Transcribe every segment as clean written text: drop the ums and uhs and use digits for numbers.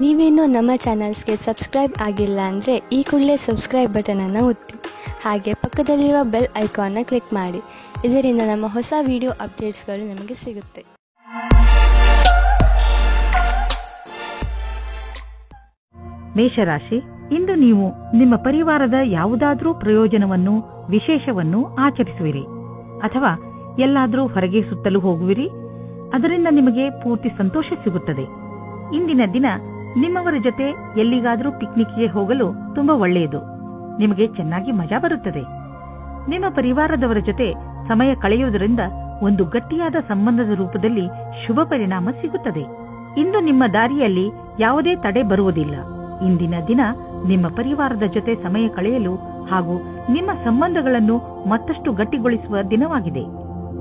ನೀವೇನೂ ನಮ್ಮ ಚಾನಲ್ಸ್ಗೆ ಸಬ್ಸ್ಕ್ರೈಬ್ ಆಗಿಲ್ಲ ಅಂದರೆ ಈ ಕೂಡಲೇ ಸಬ್ಸ್ಕ್ರೈಬ್ ಬಟನನ್ನು ಒತ್ತಿ, ಹಾಗೆ ಪಕ್ಕದಲ್ಲಿರುವ ಬೆಲ್ ಐಕಾನ್ನ ಕ್ಲಿಕ್ ಮಾಡಿ. ಇದರಿಂದ ನಮ್ಮ ಹೊಸ ವಿಡಿಯೋ ಅಪ್ಡೇಟ್ಸ್ಗಳು ನಿಮಗೆ ಸಿಗುತ್ತೆ. ಮೇಷರಾಶಿ, ಇಂದು ನೀವು ನಿಮ್ಮ ಪರಿವಾರದ ಯಾವುದಾದ್ರೂ ಪ್ರಯೋಜನವನ್ನು, ವಿಶೇಷವನ್ನು ಆಚರಿಸುವಿರಿ ಅಥವಾ ಎಲ್ಲಾದರೂ ಹೊರಗೆ ಸುತ್ತಲೂ ಹೋಗುವಿರಿ. ಅದರಿಂದ ನಿಮಗೆ ಪೂರ್ತಿ ಸಂತೋಷ ಸಿಗುತ್ತದೆ. ಇಂದಿನ ದಿನ ನಿಮ್ಮವರ ಜೊತೆ ಎಲ್ಲಿಗಾದರೂ ಪಿಕ್ನಿಕ್ಗೆ ಹೋಗಲು ತುಂಬಾ ಒಳ್ಳೆಯದು. ನಿಮಗೆ ಚೆನ್ನಾಗಿ ಮಜಾ ಬರುತ್ತದೆ. ನಿಮ್ಮ ಪರಿವಾರದವರ ಜೊತೆ ಸಮಯ ಕಳೆಯುವುದರಿಂದ ಒಂದು ಗಟ್ಟಿಯಾದ ಸಂಬಂಧದ ರೂಪದಲ್ಲಿ ಶುಭ ಪರಿಣಾಮ ಸಿಗುತ್ತದೆ. ಇಂದು ನಿಮ್ಮ ದಾರಿಯಲ್ಲಿ ಯಾವುದೇ ತಡೆ ಬರುವುದಿಲ್ಲ. ಇಂದಿನ ದಿನ ನಿಮ್ಮ ಪರಿವಾರದ ಜೊತೆ ಸಮಯ ಕಳೆಯಲು ಹಾಗೂ ನಿಮ್ಮ ಸಂಬಂಧಗಳನ್ನು ಮತ್ತಷ್ಟು ಗಟ್ಟಿಗೊಳಿಸುವ ದಿನವಾಗಿದೆ.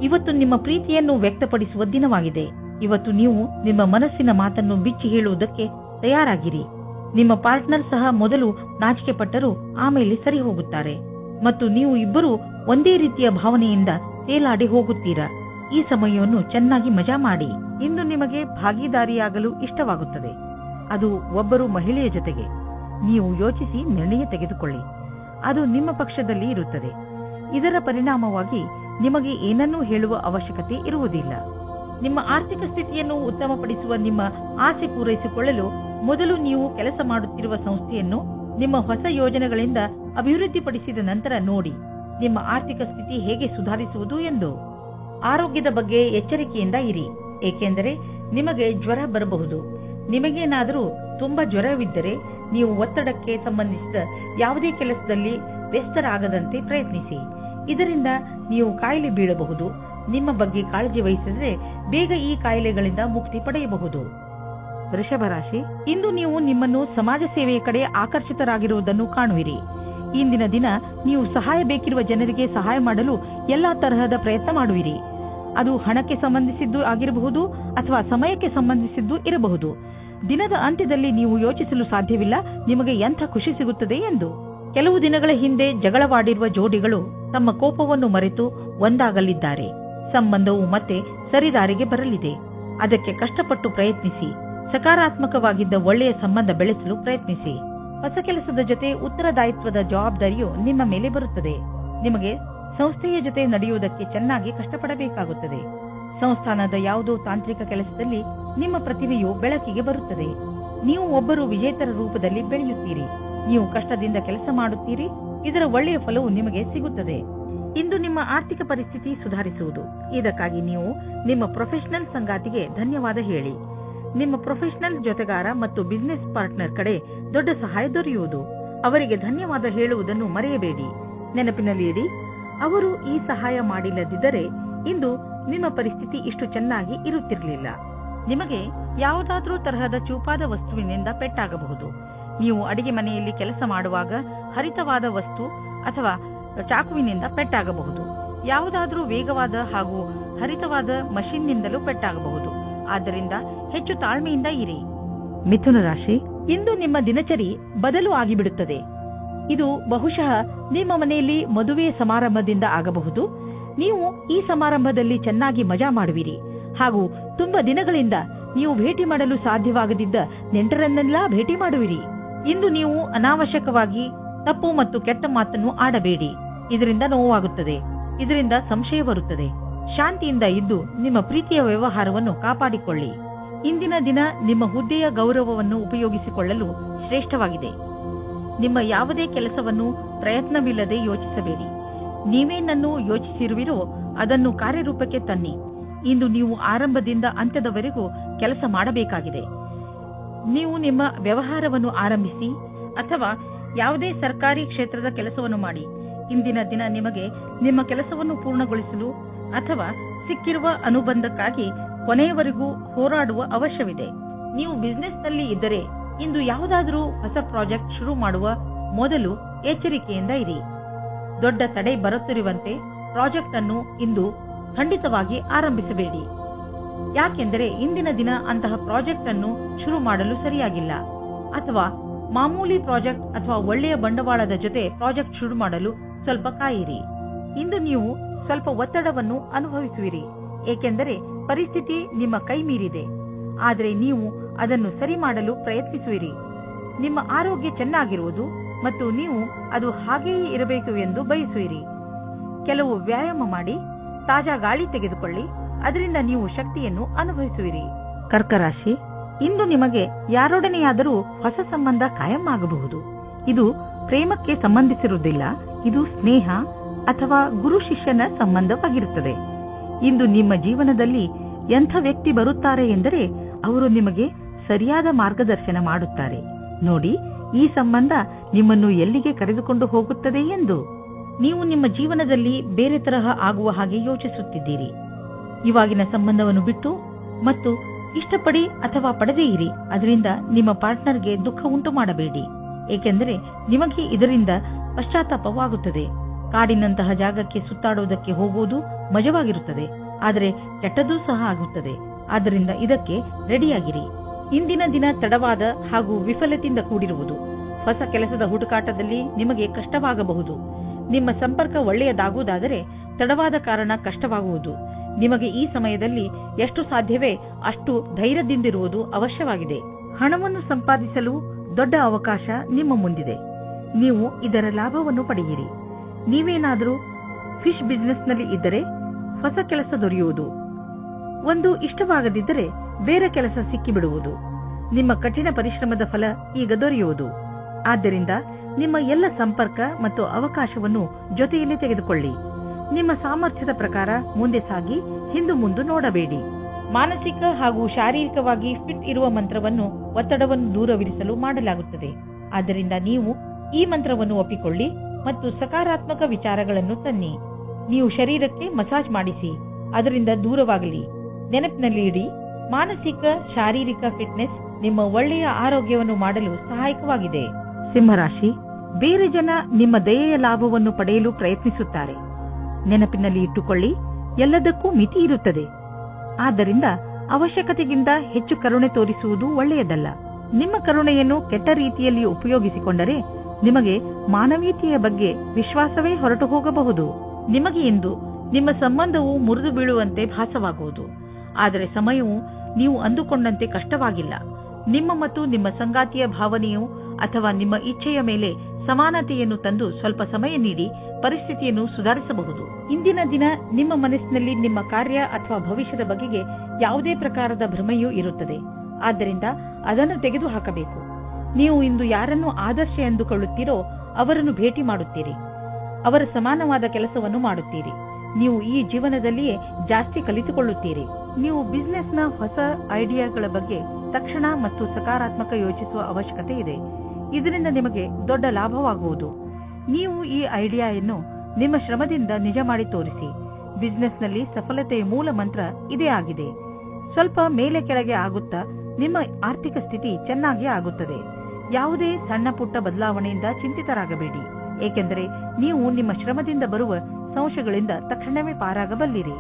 ಇವತ್ತು ನಿಮ್ಮ ಪ್ರೀತಿಯನ್ನು ವ್ಯಕ್ತಪಡಿಸುವ ದಿನವಾಗಿದೆ. ಇವತ್ತು ನೀವು ನಿಮ್ಮ ಮನಸ್ಸಿನ ಮಾತನ್ನು ಬಿಚ್ಚಿ ಹೇಳುವುದಕ್ಕೆ ತಯಾರಾಗಿರಿ. ನಿಮ್ಮ ಪಾರ್ಟ್ನರ್ ಸಹ ಮೊದಲು ನಾಚಿಕೆ ಪಟ್ಟರೂ ಆಮೇಲೆ ಸರಿ ಹೋಗುತ್ತಾರೆ ಮತ್ತು ನೀವು ಇಬ್ಬರು ಒಂದೇ ರೀತಿಯ ಭಾವನೆಯಿಂದ ತೇಲಾಡಿ ಹೋಗುತ್ತೀರಾ. ಈ ಸಮಯವನ್ನು ಚೆನ್ನಾಗಿ ಮಜಾ ಮಾಡಿ. ಇಂದು ನಿಮಗೆ ಭಾಗಿದಾರಿಯಾಗಲು ಇಷ್ಟವಾಗುತ್ತದೆ. ಅದು ಒಬ್ಬರು ಮಹಿಳೆಯ ಜೊತೆಗೆ. ನೀವು ಯೋಚಿಸಿ ನಿರ್ಣಯ ತೆಗೆದುಕೊಳ್ಳಿ. ಅದು ನಿಮ್ಮ ಪಕ್ಷದಲ್ಲಿ ಇರುತ್ತದೆ. ಇದರ ಪರಿಣಾಮವಾಗಿ ನಿಮಗೆ ಏನನ್ನೂ ಹೇಳುವ ಅವಶ್ಯಕತೆ ಇರುವುದಿಲ್ಲ. ನಿಮ್ಮ ಆರ್ಥಿಕ ಸ್ಥಿತಿಯನ್ನು ಉತ್ತಮಪಡಿಸುವ ನಿಮ್ಮ ಆಸೆ ಪೂರೈಸಿಕೊಳ್ಳಲು ಮೊದಲು ನೀವು ಕೆಲಸ ಮಾಡುತ್ತಿರುವ ಸಂಸ್ಥೆಯನ್ನು ನಿಮ್ಮ ಹೊಸ ಯೋಜನೆಗಳಿಂದ ಅಭಿವೃದ್ಧಿಪಡಿಸಿದ ನಂತರ ನೋಡಿ ನಿಮ್ಮ ಆರ್ಥಿಕ ಸ್ಥಿತಿ ಹೇಗೆ ಸುಧಾರಿಸುವುದು ಎಂದು. ಆರೋಗ್ಯದ ಬಗ್ಗೆ ಎಚ್ಚರಿಕೆಯಿಂದ ಇರಿ, ಏಕೆಂದರೆ ನಿಮಗೆ ಜ್ವರ ಬರಬಹುದು. ನಿಮಗೇನಾದರೂ ತುಂಬಾ ಜ್ವರವಿದ್ದರೆ ನೀವು ಒತ್ತಡಕ್ಕೆ ಸಂಬಂಧಿಸಿದ ಯಾವುದೇ ಕೆಲಸದಲ್ಲಿ ವ್ಯಸ್ತರಾಗದಂತೆ ಪ್ರಯತ್ನಿಸಿ. ಇದರಿಂದ ನೀವು ಕಾಯಿಲೆ ಬೀಳಬಹುದು. ನಿಮ್ಮ ಬಗ್ಗೆ ಕಾಳಜಿ ವಹಿಸಿದರೆ ಬೇಗ ಈ ಕಾಯಿಲೆಗಳಿಂದ ಮುಕ್ತಿ ಪಡೆಯಬಹುದು. ವೃಷಭ ರಾಶಿ, ಇಂದು ನೀವು ನಿಮ್ಮನ್ನು ಸಮಾಜ ಸೇವೆಯ ಕಡೆ ಆಕರ್ಷಿತರಾಗಿರುವುದನ್ನು ಕಾಣುವಿರಿ. ಇಂದಿನ ದಿನ ನೀವು ಸಹಾಯ ಬೇಕಿರುವ ಜನರಿಗೆ ಸಹಾಯ ಮಾಡಲು ಎಲ್ಲಾ ತರಹದ ಪ್ರಯತ್ನ ಮಾಡುವಿರಿ. ಅದು ಹಣಕ್ಕೆ ಸಂಬಂಧಿಸಿದ್ದು ಆಗಿರಬಹುದು ಅಥವಾ ಸಮಯಕ್ಕೆ ಸಂಬಂಧಿಸಿದ್ದು ಇರಬಹುದು. ದಿನದ ಅಂತ್ಯದಲ್ಲಿ ನೀವು ಯೋಚಿಸಲು ಸಾಧ್ಯವಿಲ್ಲ ನಿಮಗೆ ಎಂಥ ಖುಷಿ ಸಿಗುತ್ತದೆ ಎಂದು. ಕೆಲವು ದಿನಗಳ ಹಿಂದೆ ಜಗಳವಾಡಿರುವ ಜೋಡಿಗಳು ತಮ್ಮ ಕೋಪವನ್ನು ಮರೆತು ಒಂದಾಗಲಿದ್ದಾರೆ. ಸಂಬಂಧವು ಮತ್ತೆ ಸರಿದಾರಿಗೆ ಬರಲಿದೆ. ಅದಕ್ಕೆ ಕಷ್ಟಪಟ್ಟು ಪ್ರಯತ್ನಿಸಿ. ಸಕಾರಾತ್ಮಕವಾಗಿದ್ದ ಒಳ್ಳೆಯ ಸಂಬಂಧ ಬೆಳೆಸಲು ಪ್ರಯತ್ನಿಸಿ. ಹೊಸ ಕೆಲಸದ ಜೊತೆ ಉತ್ತರದಾಯಿತ್ವದ ಜವಾಬ್ದಾರಿಯು ನಿಮ್ಮ ಮೇಲೆ ಬರುತ್ತದೆ. ನಿಮಗೆ ಸಂಸ್ಥೆಯ ಜೊತೆ ನಡೆಯುವುದಕ್ಕೆ ಚೆನ್ನಾಗಿ ಕಷ್ಟಪಡಬೇಕಾಗುತ್ತದೆ. ಸಂಸ್ಥಾನದ ಯಾವುದೋ ತಾಂತ್ರಿಕ ಕೆಲಸದಲ್ಲಿ ನಿಮ್ಮ ಪ್ರತಿಭೆಯು ಬೆಳಕಿಗೆ ಬರುತ್ತದೆ. ನೀವು ಒಬ್ಬರು ವಿಜೇತರ ರೂಪದಲ್ಲಿ ಬೆಳೆಯುತ್ತೀರಿ. ನೀವು ಕಷ್ಟದಿಂದ ಕೆಲಸ ಮಾಡುತ್ತೀರಿ. ಇದರ ಒಳ್ಳೆಯ ಫಲವು ನಿಮಗೆ ಸಿಗುತ್ತದೆ. ಇಂದು ನಿಮ್ಮ ಆರ್ಥಿಕ ಪರಿಸ್ಥಿತಿ ಸುಧಾರಿಸುವುದು. ಇದಕ್ಕಾಗಿ ನೀವು ನಿಮ್ಮ ಪ್ರೊಫೆಷನಲ್ ಸಂಗಾತಿಗೆ ಧನ್ಯವಾದ ಹೇಳಿ. ನಿಮ್ಮ ಪ್ರೊಫೆಷನಲ್ ಜೊತೆಗಾರ ಮತ್ತು ಬಿಸಿನೆಸ್ ಪಾರ್ಟ್ನರ್ ಕಡೆ ದೊಡ್ಡ ಸಹಾಯ ದೊರೆಯುವುದು. ಅವರಿಗೆ ಧನ್ಯವಾದ ಹೇಳುವುದನ್ನು ಮರೆಯಬೇಡಿ. ನೆನಪಿನಲ್ಲಿ ಇಡಿ, ಅವರು ಈ ಸಹಾಯ ಮಾಡಿಲ್ಲದಿದ್ದರೆ ಇಂದು ನಿಮ್ಮ ಪರಿಸ್ಥಿತಿ ಇಷ್ಟು ಚೆನ್ನಾಗಿ ಇರುತ್ತಿರಲಿಲ್ಲ. ನಿಮಗೆ ಯಾವುದಾದ್ರೂ ತರಹದ ಚೂಪಾದ ವಸ್ತುವಿನಿಂದ ಪೆಟ್ಟಾಗಬಹುದು. ನೀವು ಅಡಿಗೆ ಮನೆಯಲ್ಲಿ ಕೆಲಸ ಮಾಡುವಾಗ ಹರಿತವಾದ ವಸ್ತು ಅಥವಾ ಚಾಕುವಿನಿಂದ ಪೆಟ್ಟಾಗಬಹುದು. ಯಾವುದಾದ್ರೂ ವೇಗವಾದ ಹಾಗೂ ಹರಿತವಾದ ಮಷಿನ್ನಿಂದಲೂ ಪೆಟ್ಟಾಗಬಹುದು. ಆದ್ದರಿಂದ ಹೆಚ್ಚು ತಾಳ್ಮೆಯಿಂದ ಇರಿ. ಮಿಥುನ ರಾಶಿ, ಇಂದು ನಿಮ್ಮ ದಿನಚರಿ ಬದಲು ಆಗಿಬಿಡುತ್ತದೆ. ಇದು ಬಹುಶಃ ನಿಮ್ಮ ಮನೆಯಲ್ಲಿ ಮದುವೆಯ ಸಮಾರಂಭದಿಂದ ಆಗಬಹುದು. ನೀವು ಈ ಸಮಾರಂಭದಲ್ಲಿ ಚೆನ್ನಾಗಿ ಮಜಾ ಮಾಡುವಿರಿ ಹಾಗೂ ತುಂಬಾ ದಿನಗಳಿಂದ ನೀವು ಭೇಟಿ ಮಾಡಲು ಸಾಧ್ಯವಾಗದಿದ್ದ ನೆಂಟರನ್ನೆಲ್ಲ ಭೇಟಿ ಮಾಡುವಿರಿ. ಇಂದು ನೀವು ಅನಾವಶ್ಯಕವಾಗಿ ತಪ್ಪು ಮತ್ತು ಕೆಟ್ಟ ಮಾತನ್ನು ಆಡಬೇಡಿ. ಇದರಿಂದ ನೋವಾಗುತ್ತದೆ. ಇದರಿಂದ ಸಂಶಯ ಬರುತ್ತದೆ. ಶಾಂತಿಯಿಂದ ಇದ್ದು ನಿಮ್ಮ ಪ್ರೀತಿಯ ವ್ಯವಹಾರವನ್ನು ಕಾಪಾಡಿಕೊಳ್ಳಿ. ಇಂದಿನ ದಿನ ನಿಮ್ಮ ಹುದ್ದೆಯ ಗೌರವವನ್ನು ಉಪಯೋಗಿಸಿಕೊಳ್ಳಲು ಶ್ರೇಷ್ಠವಾಗಿದೆ. ನಿಮ್ಮ ಯಾವುದೇ ಕೆಲಸವನ್ನು ಪ್ರಯತ್ನವಿಲ್ಲದೆ ಯೋಚಿಸಬೇಡಿ. ನೀವೇನನ್ನು ಯೋಚಿಸಿರುವಿರೋ ಅದನ್ನು ಕಾರ್ಯರೂಪಕ್ಕೆ ತನ್ನಿ. ಇಂದು ನೀವು ಆರಂಭದಿಂದ ಅಂತ್ಯದವರೆಗೂ ಕೆಲಸ ಮಾಡಬೇಕಾಗಿದೆ. ನೀವು ನಿಮ್ಮ ವ್ಯವಹಾರವನ್ನು ಆರಂಭಿಸಿ ಅಥವಾ ಯಾವುದೇ ಸರ್ಕಾರಿ ಕ್ಷೇತ್ರದ ಕೆಲಸವನ್ನು ಮಾಡಿ. ಇಂದಿನ ದಿನ ನಿಮಗೆ ನಿಮ್ಮ ಕೆಲಸವನ್ನು ಪೂರ್ಣಗೊಳಿಸಲು ಅಥವಾ ಸಿಕ್ಕಿರುವ ಅನುಬಂಧಕ್ಕಾಗಿ ಕೊನೆಯವರೆಗೂ ಹೋರಾಡುವ ಅವಶ್ಯವಿದೆ. ನೀವು ಬಿಸಿನೆಸ್ನಲ್ಲಿ ಇದ್ದರೆ ಇಂದು ಯಾವುದಾದರೂ ಹೊಸ ಪ್ರಾಜೆಕ್ಟ್ ಶುರು ಮಾಡುವ ಮೊದಲು ಎಚ್ಚರಿಕೆಯಿಂದ ಇರಿ. ದೊಡ್ಡ ತಡೆ ಬರುತ್ತಿರುವಂತೆ ಪ್ರಾಜೆಕ್ಟ್ ಅನ್ನು ಇಂದು ಖಂಡಿತವಾಗಿ ಆರಂಭಿಸಬೇಡಿ. ಯಾಕೆಂದರೆ ಇಂದಿನ ದಿನ ಅಂತಹ ಪ್ರಾಜೆಕ್ಟ್ ಅನ್ನು ಶುರು ಮಾಡಲು ಸರಿಯಾಗಿಲ್ಲ. ಅಥವಾ ಮಾಮೂಲಿ ಪ್ರಾಜೆಕ್ಟ್ ಅಥವಾ ಒಳ್ಳೆಯ ಬಂಡವಾಳದ ಜೊತೆ ಪ್ರಾಜೆಕ್ಟ್ ಶುರು ಮಾಡಲು ಸ್ವಲ್ಪ ಕಾಯಿರಿ. ಇಂದು ನೀವು ಸ್ವಲ್ಪ ಒತ್ತಡವನ್ನು ಅನುಭವಿಸುವಿರಿ, ಏಕೆಂದರೆ ಪರಿಸ್ಥಿತಿ ನಿಮ್ಮ ಕೈ ಮೀರಿದೆ. ಆದರೆ ನೀವು ಅದನ್ನು ಸರಿ ಮಾಡಲು ಪ್ರಯತ್ನಿಸುವಿರಿ. ನಿಮ್ಮ ಆರೋಗ್ಯ ಚೆನ್ನಾಗಿರುವುದು ಮತ್ತು ನೀವು ಅದು ಹಾಗೆಯೇ ಇರಬೇಕು ಎಂದು ಬಯಸುವಿರಿ. ಕೆಲವು ವ್ಯಾಯಾಮ ಮಾಡಿ, ತಾಜಾ ಗಾಳಿ ತೆಗೆದುಕೊಳ್ಳಿ, ಅದರಿಂದ ನೀವು ಶಕ್ತಿಯನ್ನು ಅನುಭವಿಸುವಿರಿ. ಕರ್ಕರಾಶಿ, ಇಂದು ನಿಮಗೆ ಯಾರೊಡನೆಯಾದರೂ ಹೊಸ ಸಂಬಂಧ ಕಾಯಂ ಆಗಬಹುದು. ಇದು ಪ್ರೇಮಕ್ಕೆ ಸಂಬಂಧಿಸಿರುವುದಿಲ್ಲ, ಇದು ಸ್ನೇಹ ಅಥವಾ ಗುರು ಶಿಷ್ಯನ ಸಂಬಂಧವಾಗಿರುತ್ತದೆ. ಇಂದು ನಿಮ್ಮ ಜೀವನದಲ್ಲಿ ಎಂಥ ವ್ಯಕ್ತಿ ಬರುತ್ತಾರೆ ಎಂದರೆ ಅವರು ನಿಮಗೆ ಸರಿಯಾದ ಮಾರ್ಗದರ್ಶನ ಮಾಡುತ್ತಾರೆ. ನೋಡಿ, ಈ ಸಂಬಂಧ ನಿಮ್ಮನ್ನು ಎಲ್ಲಿಗೆ ಕರೆದುಕೊಂಡು ಹೋಗುತ್ತದೆ ಎಂದು. ನೀವು ನಿಮ್ಮ ಜೀವನದಲ್ಲಿ ಬೇರೆ ತರಹ ಆಗುವ ಹಾಗೆ ಯೋಚಿಸುತ್ತಿದ್ದೀರಿ. ಇವಾಗಿನ ಸಂಬಂಧವನ್ನು ಬಿಟ್ಟು ಮತ್ತು ಇಷ್ಟಪಡಿ ಅಥವಾ ಪಡೆದೇ ಇರಿ. ಅದರಿಂದ ನಿಮ್ಮ ಪಾರ್ಟ್ನರ್ಗೆ ದುಃಖ ಉಂಟು ಮಾಡಬೇಡಿ, ಏಕೆಂದರೆ ನಿಮಗೆ ಇದರಿಂದ ಪಶ್ಚಾತ್ತಾಪವಾಗುತ್ತದೆ. ಕಾಡಿನಂತಹ ಜಾಗಕ್ಕೆ ಸುತ್ತಾಡುವುದಕ್ಕೆ ಹೋಗುವುದು ಮಜವಾಗಿರುತ್ತದೆ, ಆದರೆ ಕೆಟ್ಟದ್ದೂ ಸಹ ಆಗುತ್ತದೆ. ಆದ್ದರಿಂದ ಇದಕ್ಕೆ ರೆಡಿಯಾಗಿರಿ. ಇಂದಿನ ದಿನ ತಡವಾದ ಹಾಗೂ ವಿಫಲತೆಯಿಂದ ಕೂಡಿರುವುದು. ಹೊಸ ಕೆಲಸದ ಹುಡುಕಾಟದಲ್ಲಿ ನಿಮಗೆ ಕಷ್ಟವಾಗಬಹುದು. ನಿಮ್ಮ ಸಂಪರ್ಕ ಒಳ್ಳೆಯದಾಗುವುದಾದರೆ ತಡವಾದ ಕಾರಣ ಕಷ್ಟವಾಗುವುದು. ನಿಮಗೆ ಈ ಸಮಯದಲ್ಲಿ ಎಷ್ಟು ಸಾಧ್ಯವೇ ಅಷ್ಟು ಧೈರ್ಯದಿಂದಿರುವುದು ಅವಶ್ಯವಾಗಿದೆ. ಹಣವನ್ನು ಸಂಪಾದಿಸಲು ದೊಡ್ಡ ಅವಕಾಶ ನಿಮ್ಮ ಮುಂದಿದೆ. ನೀವು ಇದರ ಲಾಭವನ್ನು ಪಡೆಯಿರಿ. ನೀವೇನಾದರೂ ಫಿಶ್ ಬಿಸಿನೆಸ್ನಲ್ಲಿ ಇದ್ದರೆ ಹೊಸ ಕೆಲಸ ದೊರೆಯುವುದು. ಒಂದು ಇಷ್ಟವಾಗದಿದ್ದರೆ ಬೇರೆ ಕೆಲಸ ಸಿಕ್ಕಿಬಿಡುವುದು. ನಿಮ್ಮ ಕಠಿಣ ಪರಿಶ್ರಮದ ಫಲ ಈಗ ದೊರೆಯುವುದು. ಆದ್ದರಿಂದ ನಿಮ್ಮ ಎಲ್ಲ ಸಂಪರ್ಕ ಮತ್ತು ಅವಕಾಶವನ್ನು ಜೊತೆಯಲ್ಲಿ ತೆಗೆದುಕೊಳ್ಳಿ. ನಿಮ್ಮ ಸಾಮರ್ಥ್ಯದ ಪ್ರಕಾರ ಮುಂದೆ ಸಾಗಿ ಹಿಂದು ಮುಂದೆ ನೋಡಬೇಡಿ. ಮಾನಸಿಕ ಹಾಗೂ ಶಾರೀರಿಕವಾಗಿ ಫಿಟ್ ಇರುವ ಮಂತ್ರವನ್ನು ಒತ್ತಡವನ್ನು ದೂರವಿರಿಸಲು ಮಾಡಲಾಗುತ್ತದೆ. ಆದ್ದರಿಂದ ನೀವು ಈ ಮಂತ್ರವನ್ನು ಒಪ್ಪಿಕೊಳ್ಳಿ ಮತ್ತು ಸಕಾರಾತ್ಮಕ ವಿಚಾರಗಳನ್ನು ತನ್ನಿ. ನೀವು ಶರೀರಕ್ಕೆ ಮಸಾಜ್ ಮಾಡಿಸಿ, ಅದರಿಂದ ದೂರವಾಗಲಿ. ನೆನಪಿನಲ್ಲಿ ಇಡಿ, ಮಾನಸಿಕ ಶಾರೀರಿಕ ಫಿಟ್ನೆಸ್ ನಿಮ್ಮ ಒಳ್ಳೆಯ ಆರೋಗ್ಯವನ್ನು ಮಾಡಲು ಸಹಾಯಕವಾಗಿದೆ. ಸಿಂಹರಾಶಿ, ಬೇರೆ ಜನ ನಿಮ್ಮ ದಯೆಯ ಲಾಭವನ್ನು ಪಡೆಯಲು ಪ್ರಯತ್ನಿಸುತ್ತಾರೆ. ನೆನಪಿನಲ್ಲಿ ಇಟ್ಟುಕೊಳ್ಳಿ, ಎಲ್ಲದಕ್ಕೂ ಮಿತಿ ಇರುತ್ತದೆ. ಆದ್ದರಿಂದ ಅವಶ್ಯಕತೆಗಿಂತ ಹೆಚ್ಚು ಕರುಣೆ ತೋರಿಸುವುದು ಒಳ್ಳೆಯದಲ್ಲ. ನಿಮ್ಮ ಕರುಣೆಯನ್ನು ಕೆಟ್ಟ ರೀತಿಯಲ್ಲಿ ಉಪಯೋಗಿಸಿಕೊಂಡರೆ ನಿಮಗೆ ಮಾನವೀಯತೆಯ ಬಗ್ಗೆ ವಿಶ್ವಾಸವೇ ಹೊರಟು ಹೋಗಬಹುದು. ನಿಮಗೆ ಇಂದು ನಿಮ್ಮ ಸಂಬಂಧವು ಮುರಿದು ಬೀಳುವಂತೆ ಭಾಸವಾಗುವುದು. ಆದರೆ ಸಮಯವು ನೀವು ಅಂದುಕೊಂಡಂತೆ ಕಷ್ಟವಾಗಿಲ್ಲ. ನಿಮ್ಮ ಮತ್ತು ನಿಮ್ಮ ಸಂಗಾತಿಯ ಭಾವನೆಯು ಅಥವಾ ನಿಮ್ಮ ಇಚ್ಛೆಯ ಮೇಲೆ ಸಮಾನತೆಯನ್ನು ತಂದು ಸ್ವಲ್ಪ ಸಮಯ ನೀಡಿ ಪರಿಸ್ಥಿತಿಯನ್ನು ಸುಧಾರಿಸಬಹುದು. ಇಂದಿನ ದಿನ ನಿಮ್ಮ ಮನಸ್ಸಿನಲ್ಲಿ ನಿಮ್ಮ ಕಾರ್ಯ ಅಥವಾ ಭವಿಷ್ಯದ ಬಗೆಗೆ ಯಾವುದೇ ಪ್ರಕಾರದ ಭ್ರಮೆಯೂ ಇರುತ್ತದೆ. ಆದ್ದರಿಂದ ಅದನ್ನು ತೆಗೆದುಹಾಕಬೇಕು. ನೀವು ಇಂದು ಯಾರನ್ನು ಆದರ್ಶ ಎಂದುಕೊಳ್ಳುತ್ತೀರೋ ಅವರನ್ನು ಭೇಟಿ ಮಾಡುತ್ತೀರಿ. ಅವರ ಸಮಾನವಾದ ಕೆಲಸವನ್ನು ಮಾಡುತ್ತೀರಿ. ನೀವು ಈ ಜೀವನದಲ್ಲಿಯೇ ಜಾಸ್ತಿ ಕಲಿತುಕೊಳ್ಳುತ್ತೀರಿ. ನೀವು ಬಿಸಿನೆಸ್ನ ಹೊಸ ಐಡಿಯಾಗಳ ಬಗ್ಗೆ ತಕ್ಷಣ ಮತ್ತು ಸಕಾರಾತ್ಮಕ ಯೋಚಿಸುವ ಅವಶ್ಯಕತೆ ಇದೆ. ಇದರಿಂದ ನಿಮಗೆ ದೊಡ್ಡ ಲಾಭವಾಗುವುದು. ನೀವು ಈ ಐಡಿಯಾವನ್ನು ನಿಮ್ಮ ಶ್ರಮದಿಂದ ನಿಜ ಮಾಡಿ ತೋರಿಸಿ. ಬಿಸಿನೆಸ್ನಲ್ಲಿ ಸಫಲತೆಯ ಮೂಲ ಮಂತ್ರ ಇದೇ ಆಗಿದೆ. ಸ್ವಲ್ಪ ಮೇಲೆ ಕೆಳಗೆ ಆಗುತ್ತಾ ನಿಮ್ಮ ಆರ್ಥಿಕ ಸ್ಥಿತಿ ಚೆನ್ನಾಗಿ ಆಗುತ್ತದೆ. ಯಾವುದೇ ಸಣ್ಣ ಪುಟ್ಟ ಬದಲಾವಣೆಯಿಂದ ಚಿಂತಿತರಾಗಬೇಡಿ, ಏಕೆಂದರೆ ನೀವು ನಿಮ್ಮ ಶ್ರಮದಿಂದ ಬರುವ ಸಂಶಯಗಳಿಂದ ತಕ್ಷಣವೇ ಪಾರಾಗಬಲ್ಲಿರಿ.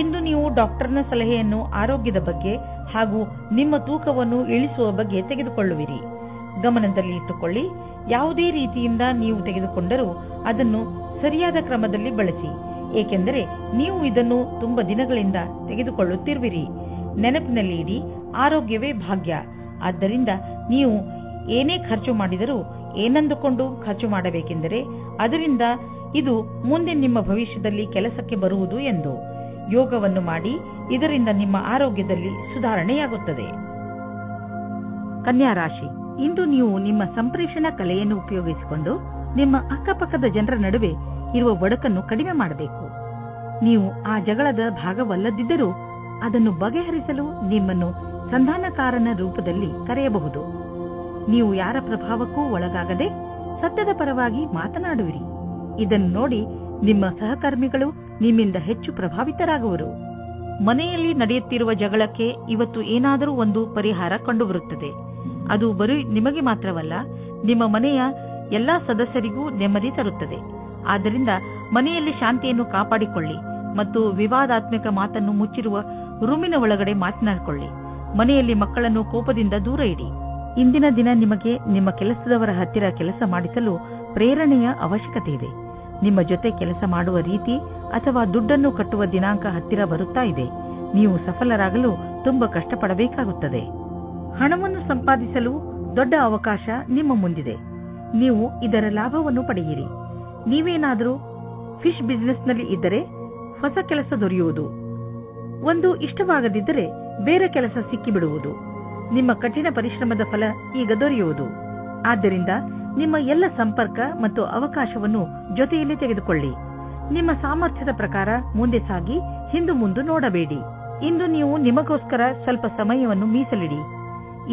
ಇಂದು ನೀವು ಡಾಕ್ಟರ್ನ ಸಲಹೆಯನ್ನು ಆರೋಗ್ಯದ ಬಗ್ಗೆ ಹಾಗೂ ನಿಮ್ಮ ತೂಕವನ್ನು ಇಳಿಸುವ ಬಗ್ಗೆ ತೆಗೆದುಕೊಳ್ಳುವಿರಿ. ಗಮನದಲ್ಲಿ ಇಟ್ಟುಕೊಳ್ಳಿ, ಯಾವುದೇ ರೀತಿಯಿಂದ ನೀವು ತೆಗೆದುಕೊಂಡರೂ ಅದನ್ನು ಸರಿಯಾದ ಕ್ರಮದಲ್ಲಿ ಬಳಸಿ, ಏಕೆಂದರೆ ನೀವು ಇದನ್ನು ತುಂಬಾ ದಿನಗಳಿಂದ ತೆಗೆದುಕೊಳ್ಳುತ್ತಿರುವಿರಿ. ನೆನಪಿನಲ್ಲಿ ಇಡಿ, ಆರೋಗ್ಯವೇ ಭಾಗ್ಯ. ಆದ್ದರಿಂದ ನೀವು ಏನೇ ಖರ್ಚು ಮಾಡಿದರೂ ಏನಂದುಕೊಂಡು ಖರ್ಚು ಮಾಡಬೇಕೆಂದರೆ ಅದರಿಂದ ಇದು ಮುಂದೆ ನಿಮ್ಮ ಭವಿಷ್ಯದಲ್ಲಿ ಕೆಲಸಕ್ಕೆ ಬರುವುದು ಎಂದು. ಯೋಗವನ್ನು ಮಾಡಿ, ಇದರಿಂದ ನಿಮ್ಮ ಆರೋಗ್ಯದಲ್ಲಿ ಸುಧಾರಣೆಯಾಗುತ್ತದೆ. ಕನ್ಯಾ ರಾಶಿ, ಇಂದು ನೀವು ನಿಮ್ಮ ಸಂಪ್ರೇಷಣಾ ಕಲೆಯನ್ನು ಉಪಯೋಗಿಸಿಕೊಂಡು ನಿಮ್ಮ ಅಕ್ಕಪಕ್ಕದ ಜನರ ನಡುವೆ ಇರುವ ಒಡಕನ್ನು ಕಡಿಮೆ ಮಾಡಬೇಕು. ನೀವು ಆ ಜಗಳದ ಭಾಗವಲ್ಲದಿದ್ದರೂ ಅದನ್ನು ಬಗೆಹರಿಸಲು ನಿಮ್ಮನ್ನು ಸಂಧಾನಕಾರನ ರೂಪದಲ್ಲಿ ಕರೆಯಬಹುದು. ನೀವು ಯಾರ ಪ್ರಭಾವಕ್ಕೂ ಒಳಗಾಗದೆ ಸತ್ಯದ ಪರವಾಗಿ ಮಾತನಾಡುವಿರಿ. ಇದನ್ನು ನೋಡಿ ನಿಮ್ಮ ಸಹಕರ್ಮಿಗಳು ನಿಮ್ಮಿಂದ ಹೆಚ್ಚು ಪ್ರಭಾವಿತರಾಗುವರು. ಮನೆಯಲ್ಲಿ ನಡೆಯುತ್ತಿರುವ ಜಗಳಕ್ಕೆ ಇವತ್ತು ಏನಾದರೂ ಒಂದು ಪರಿಹಾರ ಕಂಡುಬರುತ್ತದೆ. ಅದು ಬರೀ ನಿಮಗೆ ಮಾತ್ರವಲ್ಲ, ನಿಮ್ಮ ಮನೆಯ ಎಲ್ಲಾ ಸದಸ್ಯರಿಗೂ ನೆಮ್ಮದಿ ತರುತ್ತದೆ. ಆದ್ದರಿಂದ ಮನೆಯಲ್ಲಿ ಶಾಂತಿಯನ್ನು ಕಾಪಾಡಿಕೊಳ್ಳಿ ಮತ್ತು ವಿವಾದಾತ್ಮಕ ಮಾತನ್ನು ಮುಚ್ಚಿರುವ ರೂಮಿನ ಒಳಗಡೆ ಮಾತನಾಡಿಕೊಳ್ಳಿ. ಮನೆಯಲ್ಲಿ ಮಕ್ಕಳನ್ನು ಕೋಪದಿಂದ ದೂರ ಇಡಿ. ಇಂದಿನ ದಿನ ನಿಮಗೆ ನಿಮ್ಮ ಕೆಲಸದವರ ಹತ್ತಿರ ಕೆಲಸ ಮಾಡಿಸಲು ಪ್ರೇರಣೆಯ ಅವಶ್ಯಕತೆ ಇದೆ. ನಿಮ್ಮ ಜೊತೆ ಕೆಲಸ ಮಾಡುವ ರೀತಿ ಅಥವಾ ದುಡ್ಡನ್ನು ಕಟ್ಟುವ ದಿನಾಂಕ ಹತ್ತಿರ ಬರುತ್ತಾ ಇದೆ. ನೀವು ಸಫಲರಾಗಲು ತುಂಬಾ ಕಷ್ಟಪಡಬೇಕಾಗುತ್ತದೆ. ಹಣವನ್ನು ಸಂಪಾದಿಸಲು ದೊಡ್ಡ ಅವಕಾಶ ನಿಮ್ಮ ಮುಂದಿದೆ. ನೀವು ಇದರ ಲಾಭವನ್ನು ಪಡೆಯಿರಿ. ನೀವೇನಾದರೂ ಫಿಶ್ ಬಿಸಿನೆಸ್ನಲ್ಲಿ ಇದ್ದರೆ ಹೊಸ ಕೆಲಸ ದೊರೆಯುವುದು. ಒಂದು ಇಷ್ಟವಾಗದಿದ್ದರೆ ಬೇರೆ ಕೆಲಸ ಸಿಕ್ಕಿಬಿಡುವುದು. ನಿಮ್ಮ ಕಠಿಣ ಪರಿಶ್ರಮದ ಫಲ ಈಗ ದೊರೆಯುವುದು. ಆದ್ದರಿಂದ ನಿಮ್ಮ ಎಲ್ಲ ಸಂಪರ್ಕ ಮತ್ತು ಅವಕಾಶವನ್ನು ಜೊತೆಯಲ್ಲಿ ತೆಗೆದುಕೊಳ್ಳಿ. ನಿಮ್ಮ ಸಾಮರ್ಥ್ಯದ ಪ್ರಕಾರ ಮುಂದೆ ಸಾಗಿ ಹಿಂದು ಮುಂದೆ ನೋಡಬೇಡಿ. ಇಂದು ನೀವು ನಿಮಗೋಸ್ಕರ ಸ್ವಲ್ಪ ಸಮಯವನ್ನು ಮೀಸಲಿಡಿ.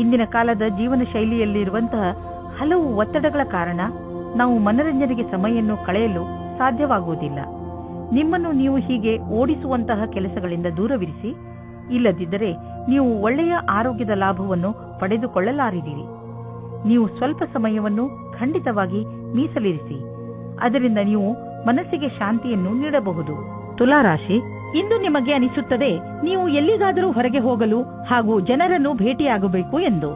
ಇಂದಿನ ಕಾಲದ ಜೀವನ ಶೈಲಿಯಲ್ಲಿರುವಂತಹ ಹಲವು ಒತ್ತಡಗಳ ಕಾರಣ ನಾವು ಮನರಂಜನೆಗೆ ಸಮಯವನ್ನು ಕಳೆಯಲು ಸಾಧ್ಯವಾಗುವುದಿಲ್ಲ. ನಿಮ್ಮನ್ನು ನೀವು ಹೀಗೆ ಓಡಿಸುವಂತಹ ಕೆಲಸಗಳಿಂದ ದೂರವಿರಿಸಿ. ಇಲ್ಲದಿದ್ದರೆ ನೀವು ಒಳ್ಳೆಯ ಆರೋಗ್ಯದ ಲಾಭವನ್ನು ಪಡೆದುಕೊಳ್ಳಲಾರಿರಿ. ನೀವು ಸ್ವಲ್ಪ ಸಮಯವನ್ನು ಖಂಡಿತವಾಗಿ ಮೀಸಲಿರಿಸಿ. ಅದರಿಂದ ನೀವು ಮನಸ್ಸಿಗೆ ಶಾಂತಿಯನ್ನು ನೀಡಬಹುದು. ತುಲಾರಾಶಿ, ಇಂದು ನಿಮಗೆ ಅನಿಸುತ್ತದೆ ನೀವು ಎಲ್ಲಿಗಾದರೂ ಹೊರಗೆ ಹೋಗಲು ಹಾಗೂ ಜನರನ್ನು ಭೇಟಿಯಾಗಬೇಕು ಎಂದು.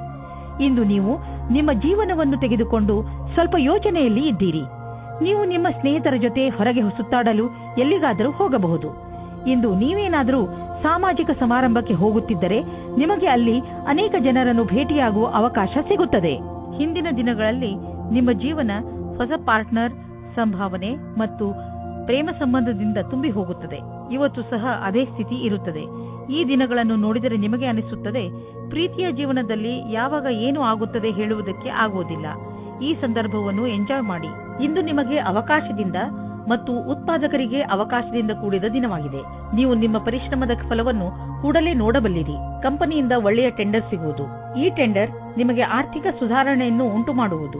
ಇಂದು ನೀವು ನಿಮ್ಮ ಜೀವನವನ್ನು ತೆಗೆದುಕೊಂಡು ಸ್ವಲ್ಪ ಯೋಚನೆಯಲ್ಲಿ ಇದ್ದೀರಿ. ನೀವು ನಿಮ್ಮ ಸ್ನೇಹಿತರ ಜೊತೆ ಹೊರಗೆ ಸುತ್ತಾಡಲು ಎಲ್ಲಿಗಾದರೂ ಹೋಗಬಹುದು. ಇಂದು ನೀವೇನಾದರೂ ಸಾಮಾಜಿಕ ಸಮಾರಂಭಕ್ಕೆ ಹೋಗುತ್ತಿದ್ದರೆ ನಿಮಗೆ ಅಲ್ಲಿ ಅನೇಕ ಜನರನ್ನು ಭೇಟಿಯಾಗುವ ಅವಕಾಶ ಸಿಗುತ್ತದೆ. ಹಿಂದಿನ ದಿನಗಳಲ್ಲಿ ನಿಮ್ಮ ಜೀವನ ಹೊಸ ಪಾರ್ಟ್ನರ್, ಸಂಭಾವನೆ ಮತ್ತು ಪ್ರೇಮ ಸಂಬಂಧದಿಂದ ತುಂಬಿ ಹೋಗುತ್ತದೆ. ಇವತ್ತು ಸಹ ಅದೇ ಸ್ಥಿತಿ ಇರುತ್ತದೆ. ಈ ದಿನಗಳನ್ನು ನೋಡಿದರೆ ನಿಮಗೆ ಅನಿಸುತ್ತದೆ ಪ್ರೀತಿಯ ಜೀವನದಲ್ಲಿ ಯಾವಾಗ ಏನು ಆಗುತ್ತದೆ ಹೇಳುವುದಕ್ಕೆ ಆಗುವುದಿಲ್ಲ. ಈ ಸಂದರ್ಭವನ್ನು ಎಂಜಾಯ್ ಮಾಡಿ. ಇಂದು ನಿಮಗೆ ಅವಕಾಶದಿಂದ ಮತ್ತು ಉತ್ಪಾದಕರಿಗೆ ಅವಕಾಶದಿಂದ ಕೂಡಿದ ದಿನವಾಗಿದೆ. ನೀವು ನಿಮ್ಮ ಪರಿಶ್ರಮದ ಫಲವನ್ನು ಕೂಡಲೇ ನೋಡಬಲ್ಲಿರಿ. ಕಂಪನಿಯಿಂದ ಒಳ್ಳೆಯ ಟೆಂಡರ್ ಸಿಗುವುದು. ಈ ಟೆಂಡರ್ ನಿಮಗೆ ಆರ್ಥಿಕ ಸುಧಾರಣೆಯನ್ನು ಉಂಟು ಮಾಡುವುದು.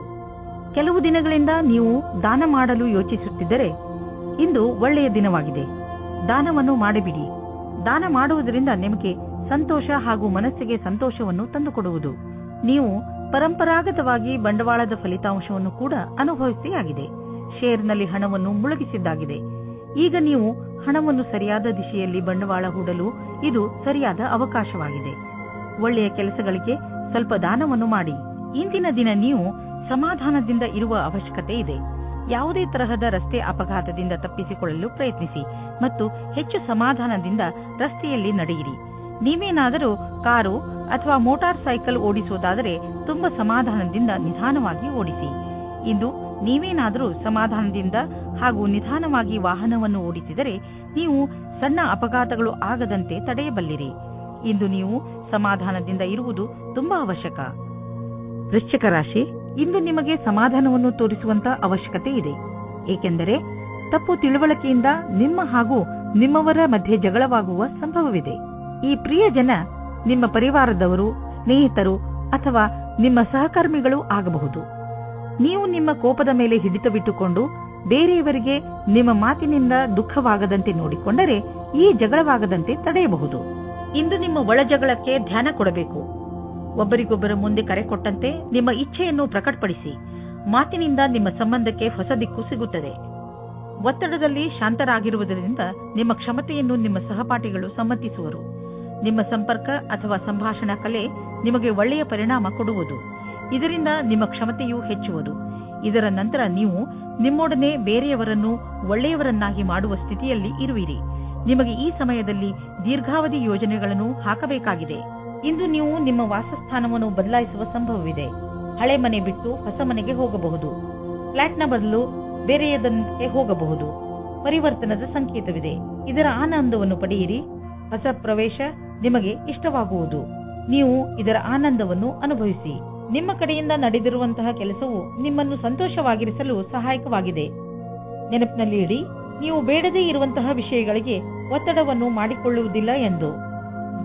ಕೆಲವು ದಿನಗಳಿಂದ ನೀವು ದಾನ ಮಾಡಲು ಯೋಚಿಸುತ್ತಿದ್ದರೆ ಇಂದು ಒಳ್ಳೆಯ ದಿನವಾಗಿದೆ. ದಾನವನ್ನು ಮಾಡಿಬಿಡಿ. ದಾನ ಮಾಡುವುದರಿಂದ ನಿಮಗೆ ಸಂತೋಷ ಹಾಗೂ ಮನಸ್ಸಿಗೆ ಸಂತೋಷವನ್ನು ತಂದುಕೊಡುವುದು. ನೀವು ಪರಂಪರಾಗತವಾಗಿ ಬಂಡವಾಳದ ಫಲಿತಾಂಶವನ್ನು ಕೂಡ ಅನುಭವಿಸಿಯಾಗಿದೆ. ಶೇರ್ನಲ್ಲಿ ಹಣವನ್ನು ಮುಳುಗಿಸಿದ್ದಾಗಿದೆ. ಈಗ ನೀವು ಹಣವನ್ನು ಸರಿಯಾದ ದಿಶೆಯಲ್ಲಿ ಬಂಡವಾಳ ಹೂಡಲು ಇದು ಸರಿಯಾದ ಅವಕಾಶವಾಗಿದೆ. ಒಳ್ಳೆಯ ಕೆಲಸಗಳಿಗೆ ಸ್ವಲ್ಪ ದಾನವನ್ನು ಮಾಡಿ. ಇಂದಿನ ದಿನ ನೀವು ಸಮಾಧಾನದಿಂದ ಇರುವ ಅವಶ್ಯಕತೆ ಇದೆ. ಯಾವುದೇ ತರಹದ ರಸ್ತೆ ಅಪಘಾತದಿಂದ ತಪ್ಪಿಸಿಕೊಳ್ಳಲು ಪ್ರಯತ್ನಿಸಿ ಮತ್ತು ಹೆಚ್ಚು ಸಮಾಧಾನದಿಂದ ರಸ್ತೆಯಲ್ಲಿ ನಡೆಯಿರಿ. ನೀವೇನಾದರೂ ಕಾರು ಅಥವಾ ಮೋಟಾರ್ ಸೈಕಲ್ ಓಡಿಸುವುದಾದರೆ ತುಂಬಾ ಸಮಾಧಾನದಿಂದ ನಿಧಾನವಾಗಿ ಓಡಿಸಿ. ಇಂದು ನೀವೇನಾದರೂ ಸಮಾಧಾನದಿಂದ ಹಾಗೂ ನಿಧಾನವಾಗಿ ವಾಹನವನ್ನು ಓಡಿಸಿದರೆ ನೀವು ಸಣ್ಣ ಅಪಘಾತಗಳು ಆಗದಂತೆ ತಡೆಯಬಲ್ಲಿರಿ. ಇಂದು ನೀವು ಸಮಾಧಾನದಿಂದ ಇರುವುದು ತುಂಬಾ ಅವಶ್ಯಕ. ವೃಶ್ಚಿಕ ರಾಶಿ, ಇಂದು ನಿಮಗೆ ಸಮಾಧಾನವನ್ನು ತೋರಿಸುವಂತ ಅವಶ್ಯಕತೆ ಇದೆ. ಏಕೆಂದರೆ ತಪ್ಪು ತಿಳುವಳಿಕೆಯಿಂದ ನಿಮ್ಮ ಹಾಗೂ ನಿಮ್ಮವರ ಮಧ್ಯೆ ಜಗಳವಾಗುವ ಸಂಭವವಿದೆ. ಈ ಪ್ರಿಯ ಜನ ನಿಮ್ಮ ಪರಿವಾರದವರು, ಸ್ನೇಹಿತರು ಅಥವಾ ನಿಮ್ಮ ಸಹಕರ್ಮಿಗಳು ಆಗಬಹುದು. ನೀವು ನಿಮ್ಮ ಕೋಪದ ಮೇಲೆ ಹಿಡಿತ ಬಿಟ್ಟುಕೊಂಡು ಬೇರೆಯವರಿಗೆ ನಿಮ್ಮ ಮಾತಿನಿಂದ ದುಃಖವಾಗದಂತೆ ನೋಡಿಕೊಂಡರೆ ಈ ಜಗಳವಾಗದಂತೆ ತಡೆಯಬಹುದು. ಇಂದು ನಿಮ್ಮ ಒಳ ಜಗಳಕ್ಕೆ ಧ್ಯಾನ ಕೊಡಬೇಕು. ಒಬ್ಬರಿಗೊಬ್ಬರ ಮುಂದೆ ಕರೆ ಕೊಟ್ಟಂತೆ ನಿಮ್ಮ ಇಚ್ಛೆಯನ್ನು ಪ್ರಕಟಪಡಿಸಿ. ಮಾತಿನಿಂದ ನಿಮ್ಮ ಸಂಬಂಧಕ್ಕೆ ಹೊಸ ದಿಕ್ಕು ಸಿಗುತ್ತದೆ. ಒತ್ತಡದಲ್ಲಿ ಶಾಂತರಾಗಿರುವುದರಿಂದ ನಿಮ್ಮ ಕ್ಷಮತೆಯನ್ನು ನಿಮ್ಮ ಸಹಪಾಠಿಗಳು ಸಮ್ಮತಿಸುವರು. ನಿಮ್ಮ ಸಂಪರ್ಕ ಅಥವಾ ಸಂಭಾಷಣಾ ಕಲೆ ನಿಮಗೆ ಒಳ್ಳೆಯ ಪರಿಣಾಮ ಕೊಡುವುದು. ಇದರಿಂದ ನಿಮ್ಮ ಕ್ಷಮತೆಯೂ ಹೆಚ್ಚುವುದು. ಇದರ ನಂತರ ನೀವು ನಿಮ್ಮೊಡನೆ ಬೇರೆಯವರನ್ನು ಒಳ್ಳೆಯವರನ್ನಾಗಿ ಮಾಡುವ ಸ್ಥಿತಿಯಲ್ಲಿ ಇರುವಿರಿ. ನಿಮಗೆ ಈ ಸಮಯದಲ್ಲಿ ದೀರ್ಘಾವಧಿ ಯೋಜನೆಗಳನ್ನು ಹಾಕಬೇಕಾಗಿದೆ. ಇಂದು ನೀವು ನಿಮ್ಮ ವಾಸಸ್ಥಾನವನ್ನು ಬದಲಾಯಿಸುವ ಸಂಭವವಿದೆ. ಹಳೆ ಮನೆ ಬಿಟ್ಟು ಹೊಸ ಮನೆಗೆ ಹೋಗಬಹುದು. ಫ್ಲಾಟ್ನ ಬದಲು ಬೇರೆಯದಕ್ಕೆ ಹೋಗಬಹುದು. ಪರಿವರ್ತನದ ಸಂಕೇತವಿದೆ. ಇದರ ಆನಂದವನ್ನು ಪಡೆಯಿರಿ. ಹೊಸ ಪ್ರವೇಶ ನಿಮಗೆ ಇಷ್ಟವಾಗುವುದು. ನೀವು ಇದರ ಆನಂದವನ್ನು ಅನುಭವಿಸಿ. ನಿಮ್ಮ ಕಡೆಯಿಂದ ನಡೆದಿರುವಂತಹ ಕೆಲಸವು ನಿಮ್ಮನ್ನು ಸಂತೋಷವಾಗಿರಿಸಲು ಸಹಾಯಕವಾಗಿದೆ. ನೆನಪಿನಲ್ಲಿ ಇಡಿ, ನೀವು ಬೇಡದೇ ಇರುವಂತಹ ವಿಷಯಗಳಿಗೆ ಒತ್ತಡವನ್ನು ಮಾಡಿಕೊಳ್ಳುವುದಿಲ್ಲ ಎಂದು.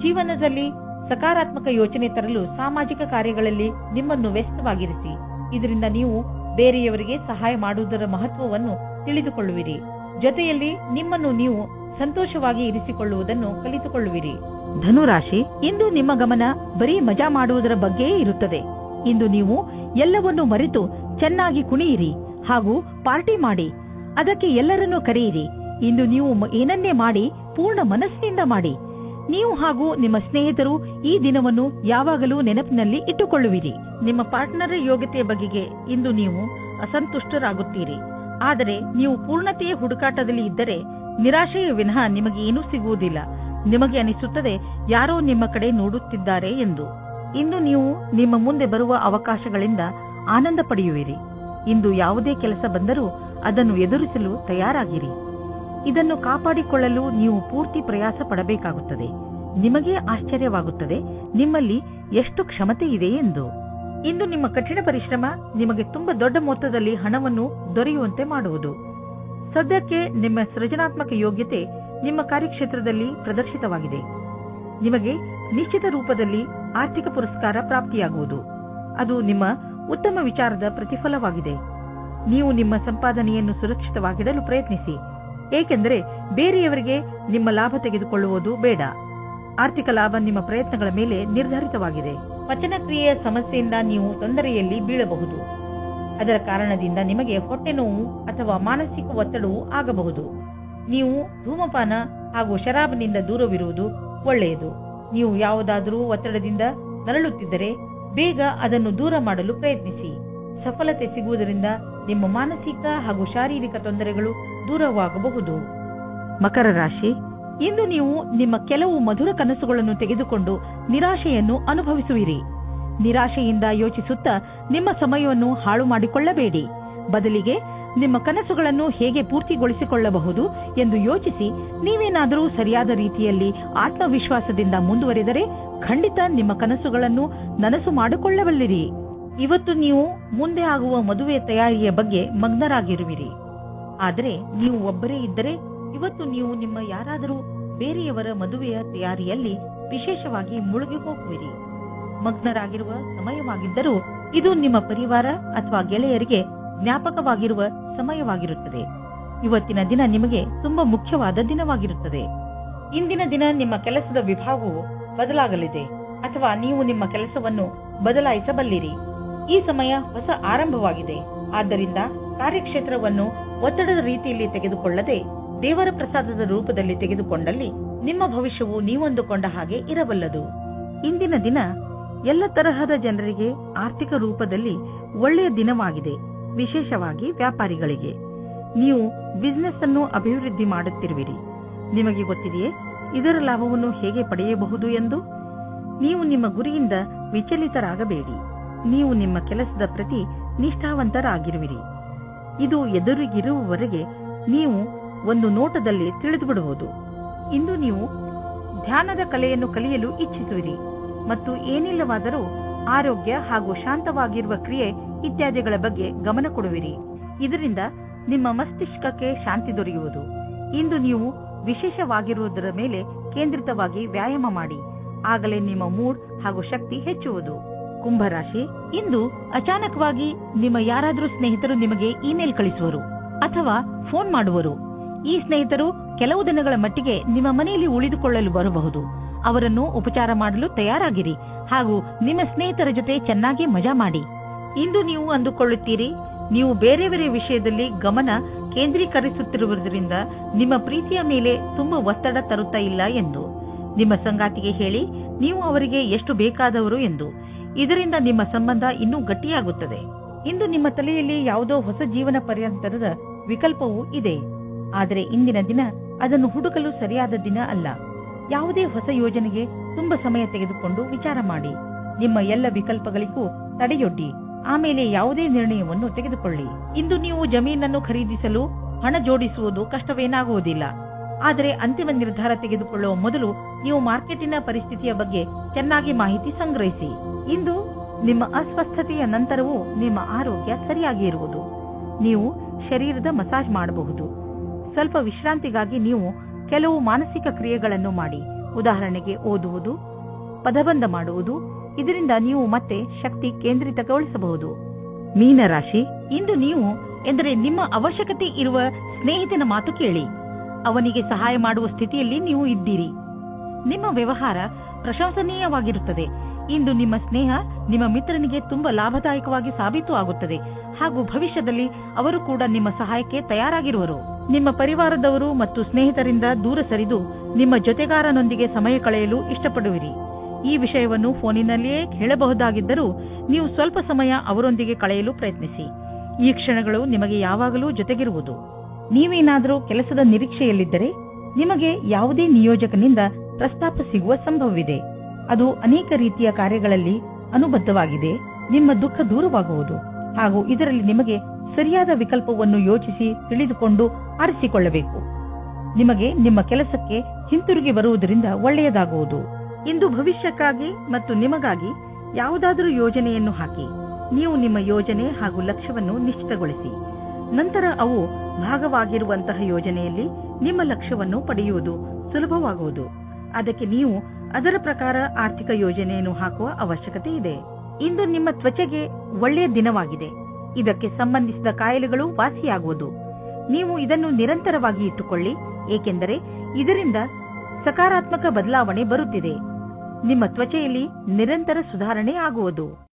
ಜೀವನದಲ್ಲಿ ಸಕಾರಾತ್ಮಕ ಯೋಚನೆ ತರಲು ಸಾಮಾಜಿಕ ಕಾರ್ಯಗಳಲ್ಲಿ ನಿಮ್ಮನ್ನು ವ್ಯಸ್ತವಾಗಿರಿಸಿ. ಇದರಿಂದ ನೀವು ಬೇರೆಯವರಿಗೆ ಸಹಾಯ ಮಾಡುವುದರ ಮಹತ್ವವನ್ನು ತಿಳಿದುಕೊಳ್ಳುವಿರಿ. ಜೊತೆಯಲ್ಲಿ ನಿಮ್ಮನ್ನು ನೀವು ಸಂತೋಷವಾಗಿ ಇರಿಸಿಕೊಳ್ಳುವುದನ್ನು ಕಲಿತುಕೊಳ್ಳುವಿರಿ. ಧನುರಾಶಿ, ಇಂದು ನಿಮ್ಮ ಗಮನ ಬರೀ ಮಜಾ ಮಾಡುವುದರ ಬಗ್ಗೆಯೇ ಇರುತ್ತದೆ. ಇಂದು ನೀವು ಎಲ್ಲವನ್ನೂ ಮರೆತು ಚೆನ್ನಾಗಿ ಕುಣಿಯಿರಿ ಹಾಗೂ ಪಾರ್ಟಿ ಮಾಡಿ. ಅದಕ್ಕೆ ಎಲ್ಲರನ್ನೂ ಕರೆಯಿರಿ. ಇಂದು ನೀವು ಏನನ್ನೇ ಮಾಡಿ ಪೂರ್ಣ ಮನಸ್ಸಿನಿಂದ ಮಾಡಿ. ನೀವು ಹಾಗೂ ನಿಮ್ಮ ಸ್ನೇಹಿತರು ಈ ದಿನವನ್ನು ಯಾವಾಗಲೂ ನೆನಪಿನಲ್ಲಿ ಇಟ್ಟುಕೊಳ್ಳುವಿರಿ. ನಿಮ್ಮ ಪಾರ್ಟ್ನರ್ ಯೋಗ್ಯತೆಯ ಬಗೆಗೆ ಇಂದು ನೀವು ಅಸಂತುಷ್ಟರಾಗುತ್ತೀರಿ. ಆದರೆ ನೀವು ಪೂರ್ಣತೆಯ ಹುಡುಕಾಟದಲ್ಲಿ ಇದ್ದರೆ ನಿರಾಶೆಯ ವಿನಃ ನಿಮಗೆ ಏನೂ ಸಿಗುವುದಿಲ್ಲ. ನಿಮಗೆ ಅನಿಸುತ್ತದೆ ಯಾರೋ ನಿಮ್ಮ ಕಡೆ ನೋಡುತ್ತಿದ್ದಾರೆ ಎಂದು. ಇಂದು ನೀವು ನಿಮ್ಮ ಮುಂದೆ ಬರುವ ಅವಕಾಶಗಳಿಂದ ಆನಂದ ಪಡೆಯುವಿರಿ. ಇಂದು ಯಾವುದೇ ಕೆಲಸ ಬಂದರೂ ಅದನ್ನು ಎದುರಿಸಲು ತಯಾರಾಗಿರಿ. ಇದನ್ನು ಕಾಪಾಡಿಕೊಳ್ಳಲು ನೀವು ಪೂರ್ತಿ ಪ್ರಯಾಸ ಪಡಬೇಕಾಗುತ್ತದೆ. ನಿಮಗೇ ಆಶ್ಚರ್ಯವಾಗುತ್ತದೆ ನಿಮ್ಮಲ್ಲಿ ಎಷ್ಟು ಕ್ಷಮತೆ ಇದೆ ಎಂದು. ಇಂದು ನಿಮ್ಮ ಕಠಿಣ ಪರಿಶ್ರಮ ನಿಮಗೆ ತುಂಬಾ ದೊಡ್ಡ ಮೊತ್ತದಲ್ಲಿ ಹಣವನ್ನು ದೊರೆಯುವಂತೆ ಮಾಡುವುದು. ಸದ್ಯಕ್ಕೆ ನಿಮ್ಮ ಸೃಜನಾತ್ಮಕ ಯೋಗ್ಯತೆ ನಿಮ್ಮ ಕಾರ್ಯಕ್ಷೇತ್ರದಲ್ಲಿ ಪ್ರದರ್ಶಿತವಾಗಿದೆ. ನಿಮಗೆ ನಿಶ್ಚಿತ ರೂಪದಲ್ಲಿ ಆರ್ಥಿಕ ಪುರಸ್ಕಾರ ಪ್ರಾಪ್ತಿಯಾಗುವುದು. ಅದು ನಿಮ್ಮ ಉತ್ತಮ ವಿಚಾರದ ಪ್ರತಿಫಲವಾಗಿದೆ. ನೀವು ನಿಮ್ಮ ಸಂಪಾದನೆಯನ್ನು ಸುರಕ್ಷಿತವಾಗಿಡಲು ಪ್ರಯತ್ನಿಸಿ, ಏಕೆಂದರೆ ಬೇರೆಯವರಿಗೆ ನಿಮ್ಮ ಲಾಭ ತೆಗೆದುಕೊಳ್ಳುವುದು ಬೇಡ. ಆರ್ಥಿಕ ಲಾಭ ನಿಮ್ಮ ಪ್ರಯತ್ನಗಳ ಮೇಲೆ ನಿರ್ಧಾರಿತವಾಗಿದೆ. ಪಚನಕ್ರಿಯೆಯ ಸಮಸ್ಯೆಯಿಂದ ನೀವು ತೊಂದರೆಯಲ್ಲಿ ಬೀಳಬಹುದು. ಅದರ ಕಾರಣದಿಂದ ನಿಮಗೆ ಹೊಟ್ಟೆ ನೋವು ಅಥವಾ ಮಾನಸಿಕ ಒತ್ತಡವೂ ಆಗಬಹುದು. ನೀವು ಧೂಮಪಾನ ಹಾಗೂ ಶರಾಬನಿಂದ ದೂರವಿರುವುದು ಒಳ್ಳೆಯದು. ನೀವು ಯಾವುದಾದರೂ ಒತ್ತಡದಿಂದ ನರಳುತ್ತಿದ್ದರೆ ಬೇಗ ಅದನ್ನು ದೂರ ಮಾಡಲು ಪ್ರಯತ್ನಿಸಿ. ಸಫಲತೆ ಸಿಗುವುದರಿಂದ ನಿಮ್ಮ ಮಾನಸಿಕ ಹಾಗೂ ಶಾರೀರಿಕ ತೊಂದರೆಗಳು ದೂರವಾಗಬಹುದು. ಮಕರ ರಾಶಿ, ಇಂದು ನೀವು ನಿಮ್ಮ ಕೆಲವು ಮಧುರ ಕನಸುಗಳನ್ನು ತೆಗೆದುಕೊಂಡು ನಿರಾಶೆಯನ್ನು ಅನುಭವಿಸುವಿರಿ. ನಿರಾಶೆಯಿಂದ ಯೋಚಿಸುತ್ತಾ ನಿಮ್ಮ ಸಮಯವನ್ನು ಹಾಳು ಮಾಡಿಕೊಳ್ಳಬೇಡಿ. ಬದಲಿಗೆ ನಿಮ್ಮ ಕನಸುಗಳನ್ನು ಹೇಗೆ ಪೂರ್ತಿಗೊಳಿಸಿಕೊಳ್ಳಬಹುದು ಎಂದು ಯೋಚಿಸಿ ನೀವೇನಾದರೂ ಸರಿಯಾದ ರೀತಿಯಲ್ಲಿ ಆತ್ಮವಿಶ್ವಾಸದಿಂದ ಮುಂದುವರೆದರೆ ಖಂಡಿತ ನಿಮ್ಮ ಕನಸುಗಳನ್ನು ನನಸು ಮಾಡಿಕೊಳ್ಳಬಲ್ಲಿರಿ. ಇವತ್ತು ನೀವು ಮುಂದೆ ಆಗುವ ಮದುವೆ ತಯಾರಿಯ ಬಗ್ಗೆ ಮಗ್ನರಾಗಿರುವಿರಿ. ಆದರೆ ನೀವು ಒಬ್ಬರೇ ಇದ್ದರೆ ಇವತ್ತು ನೀವು ನಿಮ್ಮ ಯಾರಾದರೂ ಬೇರೆಯವರ ಮದುವೆಯ ತಯಾರಿಯಲ್ಲಿ ವಿಶೇಷವಾಗಿ ಮುಳುಗಿ ಹೋಗುವಿರಿ. ಮಗ್ನರಾಗಿರುವ ಸಮಯವಾಗಿದ್ದರೂ ಇದು ನಿಮ್ಮ ಪರಿವಾರ ಅಥವಾ ಗೆಳೆಯರಿಗೆ ಜ್ಞಾಪಕವಾಗಿರುವ ಸಮಯವಾಗಿರುತ್ತದೆ. ಇವತ್ತಿನ ದಿನ ನಿಮಗೆ ತುಂಬಾ ಮುಖ್ಯವಾದ ದಿನವಾಗಿರುತ್ತದೆ. ಇಂದಿನ ದಿನ ನಿಮ್ಮ ಕೆಲಸದ ವಿಭಾಗವು ಬದಲಾಗಲಿದೆ ಅಥವಾ ನೀವು ನಿಮ್ಮ ಕೆಲಸವನ್ನು ಬದಲಾಯಿಸಬಲ್ಲಿರಿ. ಈ ಸಮಯ ಹೊಸ ಆರಂಭವಾಗಿದೆ. ಆದ್ದರಿಂದ ಕಾರ್ಯಕ್ಷೇತ್ರವನ್ನು ಒತ್ತಡದ ರೀತಿಯಲ್ಲಿ ತೆಗೆದುಕೊಳ್ಳದೆ ದೇವರ ಪ್ರಸಾದದ ರೂಪದಲ್ಲಿ ತೆಗೆದುಕೊಂಡಲ್ಲಿ ನಿಮ್ಮ ಭವಿಷ್ಯವು ನೀವಂದುಕೊಂಡ ಹಾಗೆ ಇರಬಲ್ಲದು. ಇಂದಿನ ದಿನ ಎಲ್ಲ ತರಹದ ಜನರಿಗೆ ಆರ್ಥಿಕ ರೂಪದಲ್ಲಿ ಒಳ್ಳೆಯ ದಿನವಾಗಿದೆ. ವಿಶೇಷವಾಗಿ ವ್ಯಾಪಾರಿಗಳಿಗೆ. ನೀವು ಬಿಸಿನೆಸ್ ಅನ್ನು ಅಭಿವೃದ್ಧಿ ಮಾಡುತ್ತಿರುವಿರಿ. ನಿಮಗೆ ಗೊತ್ತಿದೆಯೇ ಇದರ ಲಾಭವನ್ನು ಹೇಗೆ ಪಡೆಯಬಹುದು ಎಂದು? ನೀವು ನಿಮ್ಮ ಗುರಿಯಿಂದ ವಿಚಲಿತರಾಗಬೇಡಿ. ನೀವು ನಿಮ್ಮ ಕೆಲಸದ ಪ್ರತಿ ನಿಷ್ಠಾವಂತರಾಗಿರುವಿರಿ. ಇದು ಎದುರಿಗಿರುವವರೆಗೆ ನೀವು ಒಂದು ನೋಟದಲ್ಲಿ ತಿಳಿದುಬಿಡುವುದು. ಇಂದು ನೀವು ಧ್ಯಾನದ ಕಲೆಯನ್ನು ಕಲಿಯಲು ಇಚ್ಛಿಸುವಿರಿ ಮತ್ತು ಏನಿಲ್ಲವಾದರೂ ಆರೋಗ್ಯ ಹಾಗೂ ಶಾಂತವಾಗಿರುವ ಕ್ರಿಯೆ ಇತ್ಯಾದಿಗಳ ಬಗ್ಗೆ ಗಮನ ಕೊಡುವಿರಿ. ಇದರಿಂದ ನಿಮ್ಮ ಮಸ್ತಿಷ್ಕಕ್ಕೆ ಶಾಂತಿ ದೊರೆಯುವುದು. ಇಂದು ನೀವು ವಿಶೇಷವಾಗಿರುವುದರ ಮೇಲೆ ಕೇಂದ್ರಿತವಾಗಿ ವ್ಯಾಯಾಮ ಮಾಡಿ. ಆಗಲೇ ನಿಮ್ಮ ಮೂಡ್ ಹಾಗೂ ಶಕ್ತಿ ಹೆಚ್ಚುವುದು. ಕುಂಭರಾಶಿ, ಇಂದು ಅಚಾನಕವಾಗಿ ನಿಮ್ಮ ಯಾರಾದರೂ ಸ್ನೇಹಿತರು ನಿಮಗೆ ಇಮೇಲ್ ಕಳಿಸುವರು ಅಥವಾ ಫೋನ್ ಮಾಡುವರು. ಈ ಸ್ನೇಹಿತರು ಕೆಲವು ದಿನಗಳ ಮಟ್ಟಿಗೆ ನಿಮ್ಮ ಮನೆಯಲ್ಲಿ ಉಳಿದುಕೊಳ್ಳಲು ಬರಬಹುದು. ಅವರನ್ನು ಉಪಚಾರ ಮಾಡಲು ತಯಾರಾಗಿರಿ ಹಾಗೂ ನಿಮ್ಮ ಸ್ನೇಹಿತರ ಜೊತೆ ಚೆನ್ನಾಗಿ ಮಜಾ ಮಾಡಿ. ಇಂದು ನೀವು ಅಂದುಕೊಳ್ಳುತ್ತೀರಿ ನೀವು ಬೇರೆಯವರ ವಿಷಯದಲ್ಲಿ ಗಮನ ಕೇಂದ್ರೀಕರಿಸುತ್ತಿರುವುದರಿಂದ ನಿಮ್ಮ ಪ್ರೀತಿಯ ಮೇಲೆ ತುಂಬಾ ಒತ್ತಡ ತರುತ್ತಾ ಇಲ್ಲ ಎಂದು. ನಿಮ್ಮ ಸಂಗಾತಿಗೆ ಹೇಳಿ ನೀವು ಅವರಿಗೆ ಎಷ್ಟು ಬೇಕಾದವರು ಎಂದು. ಇದರಿಂದ ನಿಮ್ಮ ಸಂಬಂಧ ಇನ್ನೂ ಗಟ್ಟಿಯಾಗುತ್ತದೆ. ಇಂದು ನಿಮ್ಮ ತಲೆಯಲ್ಲಿ ಯಾವುದೋ ಹೊಸ ಜೀವನ ಪರ್ಯಂತರದ ವಿಕಲ್ಪವೂ ಇದೆ. ಆದರೆ ಇಂದಿನ ದಿನ ಅದನ್ನು ಹುಡುಕಲು ಸರಿಯಾದ ದಿನ ಅಲ್ಲ. ಯಾವುದೇ ಹೊಸ ಯೋಜನೆಗೆ ತುಂಬಾ ಸಮಯ ತೆಗೆದುಕೊಂಡು ವಿಚಾರ ಮಾಡಿ. ನಿಮ್ಮ ಎಲ್ಲ ವಿಕಲ್ಪಗಳಿಗೂ ತಡೆಯೊಡ್ಡಿ. ಆಮೇಲೆ ಯಾವುದೇ ನಿರ್ಣಯವನ್ನು ತೆಗೆದುಕೊಳ್ಳಿ. ಇಂದು ನೀವು ಜಮೀನನ್ನು ಖರೀದಿಸಲು ಹಣ ಜೋಡಿಸುವುದು ಕಷ್ಟವೇನಾಗುವುದಿಲ್ಲ. ಆದರೆ ಅಂತಿಮ ನಿರ್ಧಾರ ತೆಗೆದುಕೊಳ್ಳುವ ಮೊದಲು ನೀವು ಮಾರ್ಕೆಟಿನ ಪರಿಸ್ಥಿತಿಯ ಬಗ್ಗೆ ಚೆನ್ನಾಗಿ ಮಾಹಿತಿ ಸಂಗ್ರಹಿಸಿ. ಇಂದು ನಿಮ್ಮ ಅಸ್ವಸ್ಥತೆಯ ನಂತರವೂ ನಿಮ್ಮ ಆರೋಗ್ಯ ಸರಿಯಾಗಿ ಇರುವುದು. ನೀವು ಶರೀರದ ಮಸಾಜ್ ಮಾಡಬಹುದು. ಸ್ವಲ್ಪ ವಿಶ್ರಾಂತಿಗಾಗಿ ನೀವು ಕೆಲವು ಮಾನಸಿಕ ಕ್ರಿಯೆಗಳನ್ನು ಮಾಡಿ. ಉದಾಹರಣೆಗೆ ಓದುವುದು, ಪದಬಂಧ ಮಾಡುವುದು. ಇದರಿಂದ ನೀವು ಮತ್ತೆ ಶಕ್ತಿ ಕೇಂದ್ರಿತಗೊಳಿಸಬಹುದು. ಮೀನರಾಶಿ, ಇಂದು ನೀವು ಎಂದರೆ ನಿಮ್ಮ ಅವಶ್ಯಕತೆ ಇರುವ ಸ್ನೇಹಿತನ ಮಾತು ಕೇಳಿ. ಅವನಿಗೆ ಸಹಾಯ ಮಾಡುವ ಸ್ಥಿತಿಯಲ್ಲಿ ನೀವು ಇದ್ದೀರಿ. ನಿಮ್ಮ ವ್ಯವಹಾರ ಪ್ರಶಂಸನೀಯವಾಗಿರುತ್ತದೆ. ಇಂದು ನಿಮ್ಮ ಸ್ನೇಹ ನಿಮ್ಮ ಮಿತ್ರನಿಗೆ ತುಂಬಾ ಲಾಭದಾಯಕವಾಗಿ ಸಾಬೀತು ಆಗುತ್ತದೆ ಹಾಗೂ ಭವಿಷ್ಯದಲ್ಲಿ ಅವರು ಕೂಡ ನಿಮ್ಮ ಸಹಾಯಕ್ಕೆ ತಯಾರಾಗಿರುವರು. ನಿಮ್ಮ ಪರಿವಾರದವರು ಮತ್ತು ಸ್ನೇಹಿತರಿಂದ ದೂರ ಸರಿದು ನಿಮ್ಮ ಜೊತೆಗಾರನೊಂದಿಗೆ ಸಮಯ ಕಳೆಯಲು ಇಷ್ಟಪಡುವಿರಿ. ಈ ವಿಷಯವನ್ನು ಫೋನಿನಲ್ಲಿಯೇ ಹೇಳಬಹುದಾಗಿದ್ದರೂ ನೀವು ಸ್ವಲ್ಪ ಸಮಯ ಅವರೊಂದಿಗೆ ಕಳೆಯಲು ಪ್ರಯತ್ನಿಸಿ. ಈ ಕ್ಷಣಗಳು ನಿಮಗೆ ಯಾವಾಗಲೂ ಜೊತೆಗಿರುವುದು. ನೀವೇನಾದರೂ ಕೆಲಸದ ನಿರೀಕ್ಷೆಯಲ್ಲಿದ್ದರೆ ನಿಮಗೆ ಯಾವುದೇ ನಿಯೋಜಕನಿಂದ ಪ್ರಸ್ತಾಪ ಸಿಗುವ ಸಂಭವವಿದೆ. ಅದು ಅನೇಕ ರೀತಿಯ ಕಾರ್ಯಗಳಲ್ಲಿ ಅನುಬದ್ಧವಾಗಿದೆ. ನಿಮ್ಮ ದುಃಖ ದೂರವಾಗುವುದು ಹಾಗೂ ಇದರಲ್ಲಿ ನಿಮಗೆ ಸರಿಯಾದ ವಿಕಲ್ಪವನ್ನು ಯೋಚಿಸಿ ತಿಳಿದುಕೊಂಡು ಆರಿಸಿಕೊಳ್ಳಬೇಕು. ನಿಮಗೆ ನಿಮ್ಮ ಕೆಲಸಕ್ಕೆ ಹಿಂತಿರುಗಿ ಬರುವುದರಿಂದ ಒಳ್ಳೆಯದಾಗುವುದು. ಇಂದು ಭವಿಷ್ಯಕ್ಕಾಗಿ ಮತ್ತು ನಿಮಗಾಗಿ ಯಾವುದಾದರೂ ಯೋಜನೆಯನ್ನು ಹಾಕಿ. ನೀವು ನಿಮ್ಮ ಯೋಜನೆ ಹಾಗೂ ಲಕ್ಷ್ಯವನ್ನು ನಿಶ್ಚಿತಗೊಳಿಸಿ. ನಂತರ ಅವು ಭಾಗವಾಗಿರುವಂತಹ ಯೋಜನೆಯಲ್ಲಿ ನಿಮ್ಮ ಲಕ್ಷ್ಯವನ್ನು ಪಡೆಯುವುದು ಸುಲಭವಾಗುವುದು. ಅದಕ್ಕೆ ನೀವು ಅದರ ಪ್ರಕಾರ ಆರ್ಥಿಕ ಯೋಜನೆಯನ್ನು ಹಾಕುವ ಅವಶ್ಯಕತೆ ಇದೆ. ಇಂದು ನಿಮ್ಮ ತ್ವಚೆಗೆ ಒಳ್ಳೆಯ ದಿನವಾಗಿದೆ. ಇದಕ್ಕೆ ಸಂಬಂಧಿಸಿದ ಕಾಯಿಲೆಗಳು ವಾಸಿಯಾಗುವುದು. ನೀವು ಇದನ್ನು ನಿರಂತರವಾಗಿ ಇಟ್ಟುಕೊಳ್ಳಿ, ಏಕೆಂದರೆ ಇದರಿಂದ ಸಕಾರಾತ್ಮಕ ಬದಲಾವಣೆ ಬರುತ್ತಿದೆ. ನಿಮ್ಮ ತ್ವಚೆಯಲ್ಲಿ ನಿರಂತರ ಸುಧಾರಣೆ ಆಗುವುದು.